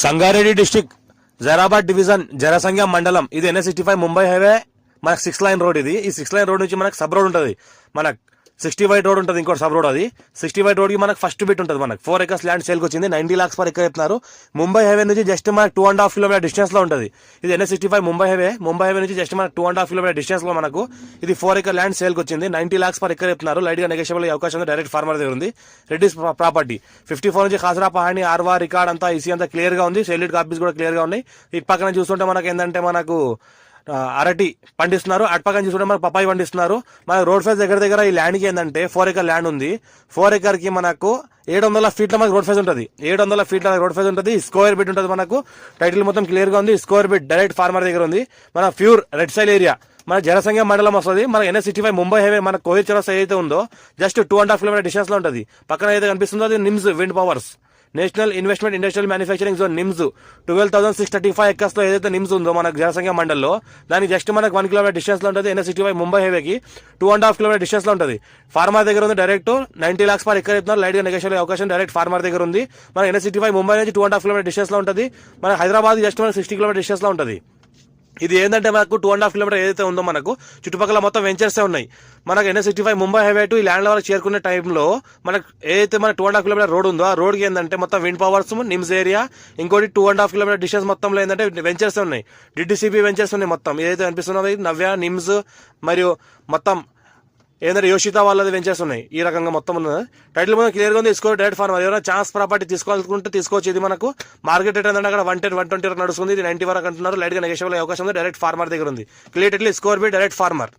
Sangareddy district Zaheerabad division జనసంఖ్య మండలం. ఇది NH65 Mumbai highway. మనకు 6 లైన్ రోడ్. ఇది ఈ 6 లైన్ రోడ్ నుంచి మనకు సబ్ రోడ్ ఉంటుంది. మనకు 60 వైట్ రోడ్ ఉంటుంది, ఇంకోటి సబ్ రోడ్. అది 60 వైట్ రోడ్ కి మనకు ఫస్ట్ బిట్ ఉంటుంది. మనకు 4 acres ల్యాండ్ సేల్ కి వచ్చింది. 90 lakhs పర్ ఎకర్ చెప్తున్నారు. ముంబై హైవే నుంచి జస్ట్ మనకు 2.5 kilometer డిస్టెన్స్ లో ఉంటుంది. ఇది NH65 Mumbai highway. Mumbai highway నుంచి జస్ట్ మనకు 2.5 kilometer డిస్టెన్స్ లో మనకు ఇది 4 acre ల్యాండ్ సేల్ కి వచ్చింది. 90 lakhs పర్ ఎకర్ చెప్తున్నారు. లైట్ గా నెగోషియబుల్ అయ్యే అవకాశం ఉంది. డైరెక్ట్ ఫార్మర్ దగ్గర ఉంది. రెడ్డిస్ ప్రాపర్టీ 54 నుంచి ఖాసరా పహాణి ఆర్వా రికార్డ్ అంతా ఈసీ అంతా క్లియర్ గా ఉంది. సెల్యూట్ కాపీస్ కూడా క్లియర్ గా ఉన్నాయి. ఇటు పక్కన చూస్తుంటే మనకు ఏంటంటే మనకు అరటి పండిస్తున్నారు. అటుపక్కన చూసుకుంటే మనకు పప్పాయి పండిస్తున్నారు. మనకు రోడ్ ఫేస్ దగ్గర ఈ ల్యాండ్ కి ఏంటంటే 4 acre ల్యాండ్ ఉంది. 4 acre కి మనకు 700 feet మనకు రోడ్ ఫేస్ ఉంటుంది. 700 feet రోడ్ ఫేస్ ఉంటుంది. స్క్వేర్ బిట్ ఉంటుంది. మనకు టైటిల్ మొత్తం క్లియర్ గా ఉంది. స్క్వేర్ బిట్ డైరెక్ట్ ఫార్మర్ దగ్గర ఉంది. మన ప్యూర్ రెడ్ సైల్ ఏరియా మన జనసంఖ్య మండలం వస్తుంది. మన NH65 ముంబై హైవే మన కోవిడ్ చౌరస్తా ఏదైతే ఉందో జస్ట్ 2.5 kilometer డిస్టెన్స్ లో ఉంటుంది. పక్కన ఏదైతే కనిపిస్తుందో అది NIMS wind powers national investment industrial manufacturing zone NIMS 12,635 acres లో ఏదైతే నిమ్స్ ఉందో మనకు జనసంఖ్య మండల్లో దానికి జస్ట్ మనకు 1 kilometer డిస్టెన్స్ లో ఉంటుంది. NH65 ముంబై హైవేకి 2.5 kilometer డిస్టెన్స్ లో ఉంటుంది. ఫార్మర్ దగ్గర ఉంది. డైరెక్ట్ 90 lakhs పర్ ఎకర్ ఇస్తున్నారు. లైట్ గా నెగోషియబుల్ అవకాశం డైరెక్ట్ ఫార్మర్ దగ్గర ఉంది. మన NH65 ముంబై నుంచి 2.5 kilometer డిస్టెన్స్ లో ఉంటుంది. మన హైదరాబాద్ జస్ట్ మనకు 60 kilometer డిస్టెన్స్ లో ఉంటుంది. ఇది ఏంటంటే మనకు 2.5 kilometer ఏదైతే ఉందో మనకు చుట్టుపక్కల మొత్తం వెంచర్సే ఉన్నాయి. మనకు NH65 ముంబై హైవే టు ఈ ల్యాండ్ వరకు చేరుకునే టైంలో మనకు ఏదైతే మన 2.5 kilometer రోడ్ ఉందో ఆ రోడ్ కి ఏంటంటే మొత్తం విండ్ పవర్స్ నిమ్స్ ఏరియా ఇంకోటి 2.5 kilometer డిస్టెన్స్ మొత్తంలో ఏంటంటే వెంచర్స్ ఉన్నాయి. DTCP వెంచర్స్ ఉన్నాయి. మొత్తం ఏదైతే అనిపిస్తున్నది నవ్య నిమ్స్ మరియు మొత్తం ఏంటంటే యోషిత వాళ్ళది వెంచర్స్ ఉన్నాయి. ఈ రకంగా మొత్తం ఉన్నది. టైటిల్ మొత్తం క్లియర్ గా ఉంది. తీసుకోవాలి డైరెక్ట్ ఫార్మర్. ఎవరైనా ఛాన్స్ ప్రాపర్టీ తీసుకోవాలనుకుంటే తీసుకోవచ్చు. ఇది మనకు మార్కెట్ రేట్ ఏంటంటే అక్కడ 110, 120 నడుస్తుంది. ఇది 90 వరకు అంటున్నారు. లైట్ గా నెగోషియబుల్ అవకాశం ఉంది. డైరెక్ట్ ఫార్మర్ దగ్గర ఉంది. Clear score be direct farmer.